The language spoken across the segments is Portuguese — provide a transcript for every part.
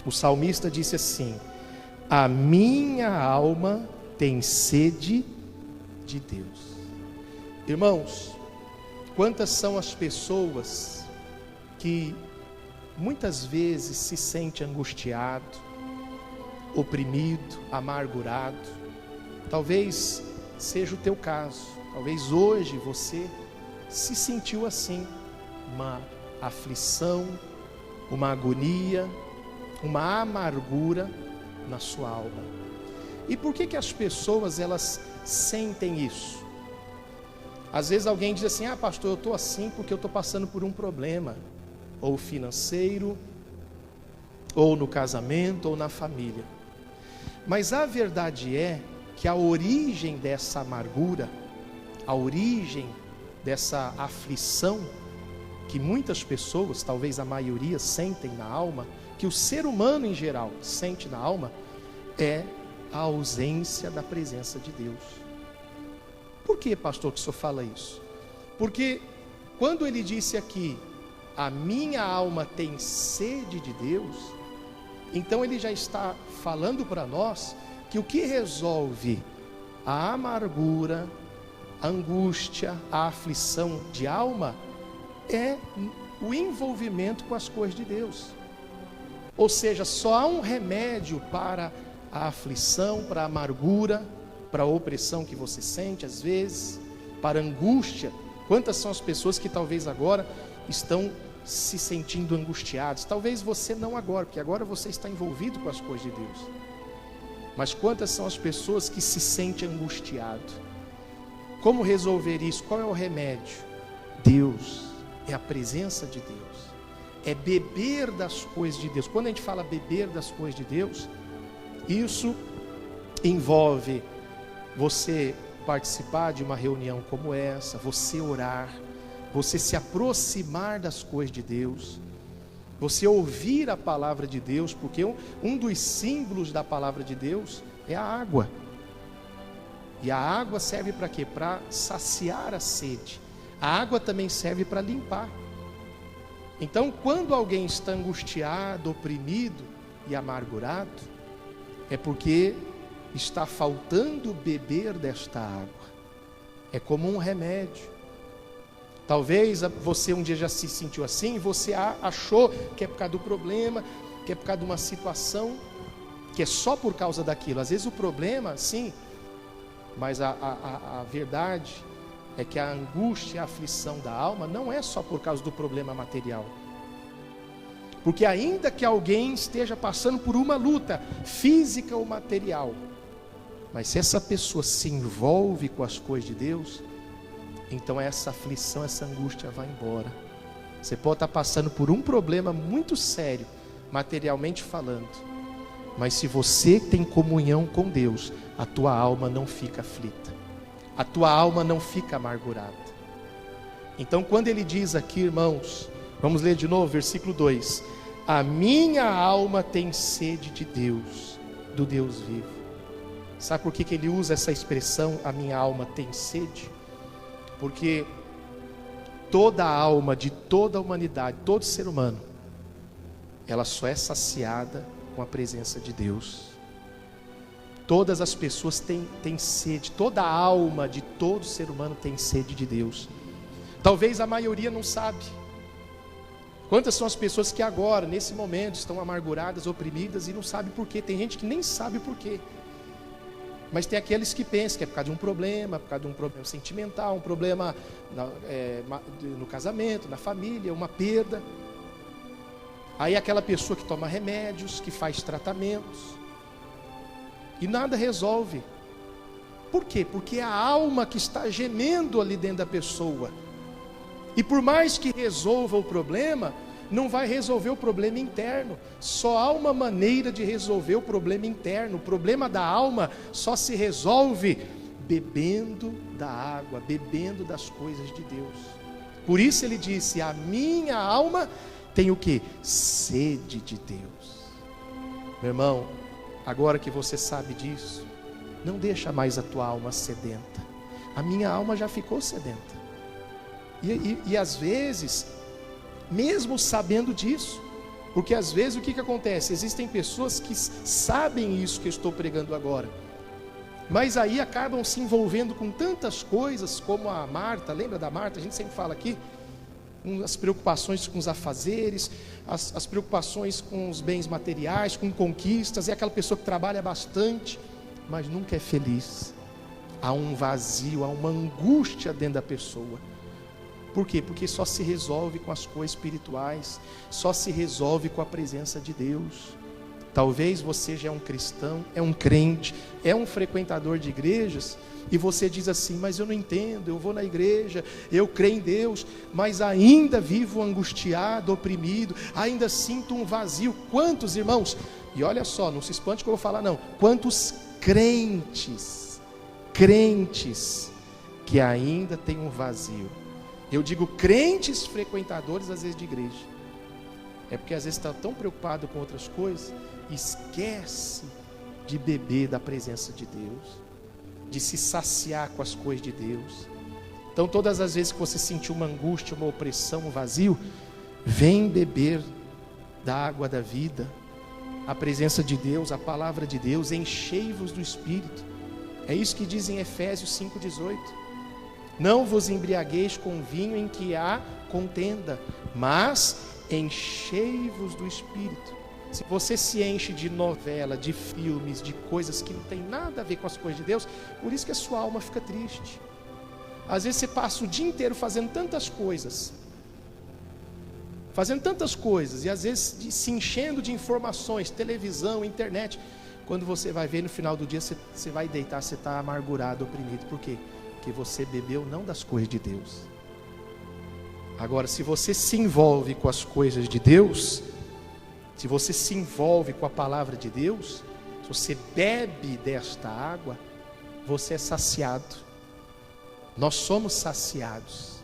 O salmista disse assim: a minha alma tem sede de Deus. Irmãos, quantas são as pessoas que muitas vezes se sente angustiado, oprimido, amargurado? Talvez seja o teu caso. Talvez hoje você se sentiu assim, uma aflição, uma agonia, uma amargura na sua alma. E por que as pessoas elas sentem isso? Às vezes alguém diz assim: pastor, eu estou assim porque eu estou passando por um problema, ou financeiro, ou no casamento, ou na família. Mas a verdade é que a origem dessa amargura, a origem dessa aflição que muitas pessoas, talvez a maioria, sentem na alma, que o ser humano em geral sente na alma, é a ausência da presença de Deus. Por que, pastor, que o senhor fala isso? Porque quando ele disse aqui, a minha alma tem sede de Deus, então ele já está falando para nós que o que resolve a amargura, a angústia, a aflição de alma é o envolvimento com as coisas de Deus. Ou seja, só há um remédio para a aflição, para a amargura, para a opressão que você sente às vezes, para a angústia. Quantas são as pessoas que talvez agora estão se sentindo angustiados? Talvez você não agora, porque agora você está envolvido com as coisas de Deus. Mas quantas são as pessoas que se sentem angustiadas? Como resolver isso? Qual é o remédio? Deus, é a presença de Deus, é beber das coisas de Deus. Quando a gente fala beber das coisas de Deus, isso envolve você participar de uma reunião como essa, você orar, você se aproximar das coisas de Deus, você ouvir a palavra de Deus, porque um dos símbolos da palavra de Deus é a água. E a água serve para quê? Para saciar a sede. A água também serve para limpar. Então, quando alguém está angustiado, oprimido e amargurado, é porque está faltando beber desta água. É como um remédio. Talvez você um dia já se sentiu assim, você achou que é por causa do problema, que é por causa de uma situação, que é só por causa daquilo. Às vezes o problema, sim, mas a verdade é que a angústia e a aflição da alma não é só por causa do problema material. Porque ainda que alguém esteja passando por uma luta física ou material, mas se essa pessoa se envolve com as coisas de Deus, então essa aflição, essa angústia vai embora. Você pode estar passando por um problema muito sério, materialmente falando, mas se você tem comunhão com Deus, a tua alma não fica aflita, a tua alma não fica amargurada. Então quando ele diz aqui, irmãos, vamos ler de novo, versículo 2: a minha alma tem sede de Deus, do Deus vivo. Sabe por que ele usa essa expressão, a minha alma tem sede? Porque toda a alma de toda a humanidade, todo ser humano, ela só é saciada com a presença de Deus. Todas as pessoas têm sede, toda a alma de todo ser humano tem sede de Deus. Talvez a maioria não sabe. Quantas são as pessoas que agora, nesse momento, estão amarguradas, oprimidas e não sabem por quê? Tem gente que nem sabe por quê. Mas tem aqueles que pensam que é por causa de um problema, por causa de um problema sentimental, um problema no casamento, na família, uma perda. Aí aquela pessoa que toma remédios, que faz tratamentos, e nada resolve. Por quê? Porque é a alma que está gemendo ali dentro da pessoa. E por mais que resolva o problema, não vai resolver o problema interno. Só há uma maneira de resolver o problema interno. O problema da alma só se resolve bebendo da água, bebendo das coisas de Deus. Por isso ele disse: a minha alma tem o quê? Sede de Deus. Meu irmão, agora que você sabe disso, não deixa mais a tua alma sedenta. A minha alma já ficou sedenta. E às vezes, mesmo sabendo disso, Porque às vezes o que acontece? Existem pessoas que sabem isso que eu estou pregando agora, mas aí acabam se envolvendo com tantas coisas, como a Marta. Lembra da Marta? A gente sempre fala aqui, as preocupações com os afazeres, as preocupações com os bens materiais, com conquistas. É aquela pessoa que trabalha bastante, mas nunca é feliz. Há um vazio, há uma angústia dentro da pessoa. Por quê? Porque só se resolve com as coisas espirituais, só se resolve com a presença de Deus. Talvez você já é um cristão, é um crente, é um frequentador de igrejas, e você diz assim: mas eu não entendo, eu vou na igreja, eu creio em Deus, mas ainda vivo angustiado, oprimido, ainda sinto um vazio. Quantos irmãos, e olha só, não se espante que eu vou falar não, quantos crentes que ainda têm um vazio. Eu digo crentes frequentadores às vezes de igreja, é porque às vezes está tão preocupado com outras coisas, esquece de beber da presença de Deus, de se saciar com as coisas de Deus. Então todas as vezes que você sentir uma angústia, uma opressão, um vazio, vem beber da água da vida, a presença de Deus, a palavra de Deus. Enchei-vos do Espírito. É isso que diz em Efésios 5,18. Não vos embriagueis com vinho em que há contenda, mas enchei-vos do Espírito. Se você se enche de novela, de filmes, de coisas que não tem nada a ver com as coisas de Deus, por isso que a sua alma fica triste. Às vezes você passa o dia inteiro fazendo tantas coisas, e às vezes se enchendo de informações, televisão, internet. Quando você vai ver no final do dia, você vai deitar, você está amargurado, oprimido. Por quê? Porque você bebeu não das coisas de Deus. Agora, se você se envolve com as coisas de Deus, se você se envolve com a palavra de Deus, se você bebe desta água, você é saciado. Nós somos saciados.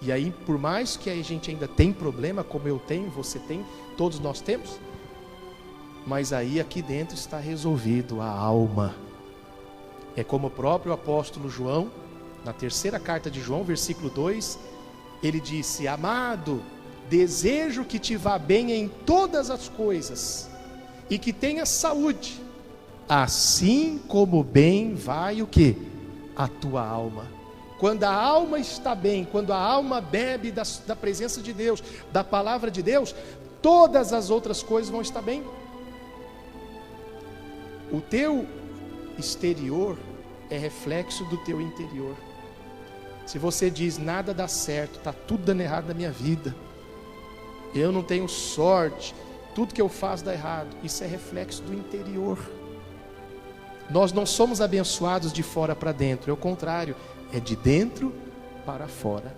E aí, por mais que a gente ainda tem problema, como eu tenho, você tem, todos nós temos, mas aí aqui dentro está resolvido a alma. É como o próprio apóstolo João, na terceira carta de João, versículo 2, ele disse: amado, desejo que te vá bem em todas as coisas, e que tenha saúde, assim como bem vai o quê? A tua alma. Quando a alma está bem, quando a alma bebe da presença de Deus, da palavra de Deus, todas as outras coisas vão estar bem. O teu exterior é reflexo do teu interior. Se você diz: nada dá certo, está tudo dando errado na minha vida, eu não tenho sorte, tudo que eu faço dá errado, isso é reflexo do interior. Nós não somos abençoados de fora para dentro, é o contrário, é de dentro para fora.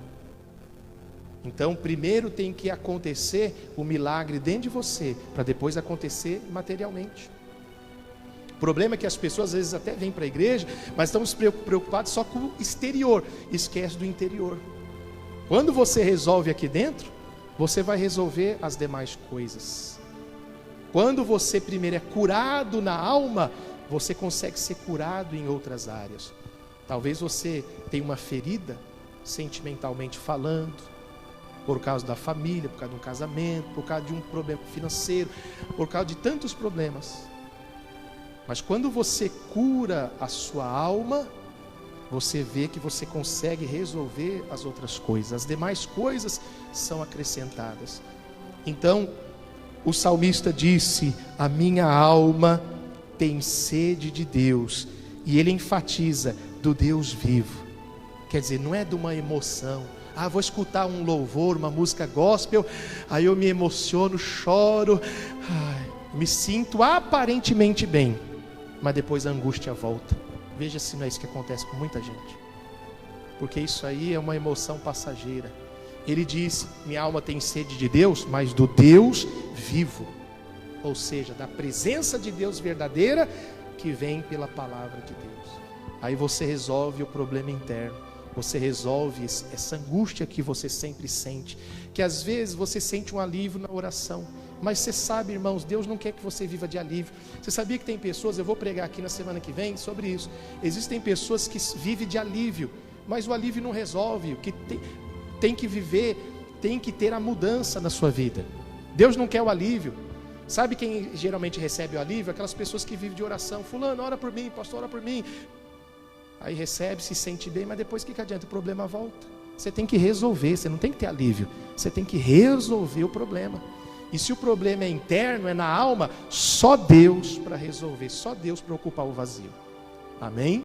Então primeiro tem que acontecer o milagre dentro de você, para depois acontecer materialmente. O problema é que as pessoas às vezes até vêm para a igreja, mas estamos preocupados só com o exterior, esquece do interior. Quando você resolve aqui dentro, você vai resolver as demais coisas. Quando você primeiro é curado na alma, você consegue ser curado em outras áreas. Talvez você tenha uma ferida, sentimentalmente falando, por causa da família, por causa de um casamento, por causa de um problema financeiro, por causa de tantos problemas. Mas quando você cura a sua alma, você vê que você consegue resolver as outras coisas. As demais coisas são acrescentadas. Então, o salmista disse: a minha alma tem sede de Deus. E ele enfatiza: do Deus vivo. Quer dizer, não é de uma emoção. Vou escutar um louvor, uma música gospel, aí eu me emociono, choro, me sinto aparentemente bem, mas depois a angústia volta. Veja se não é isso que acontece com muita gente, porque isso aí é uma emoção passageira. Ele disse: minha alma tem sede de Deus, mas do Deus vivo, ou seja, da presença de Deus verdadeira, que vem pela palavra de Deus. Aí você resolve o problema interno, você resolve essa angústia que você sempre sente, que às vezes você sente um alívio na oração, mas você sabe, irmãos, Deus não quer que você viva de alívio. Você sabia que tem pessoas, eu vou pregar aqui na semana que vem sobre isso, existem pessoas que vivem de alívio, mas o alívio não resolve. O que tem que viver, tem que ter a mudança na sua vida. Deus não quer o alívio. Sabe quem geralmente recebe o alívio? Aquelas pessoas que vivem de oração. Fulano, ora por mim, pastor, ora por mim. Aí recebe, se sente bem, mas depois o que adianta? O problema volta. Você tem que resolver, você não tem que ter alívio. Você tem que resolver o problema. E se o problema é interno, é na alma, só Deus para resolver. Só Deus para ocupar o vazio. Amém?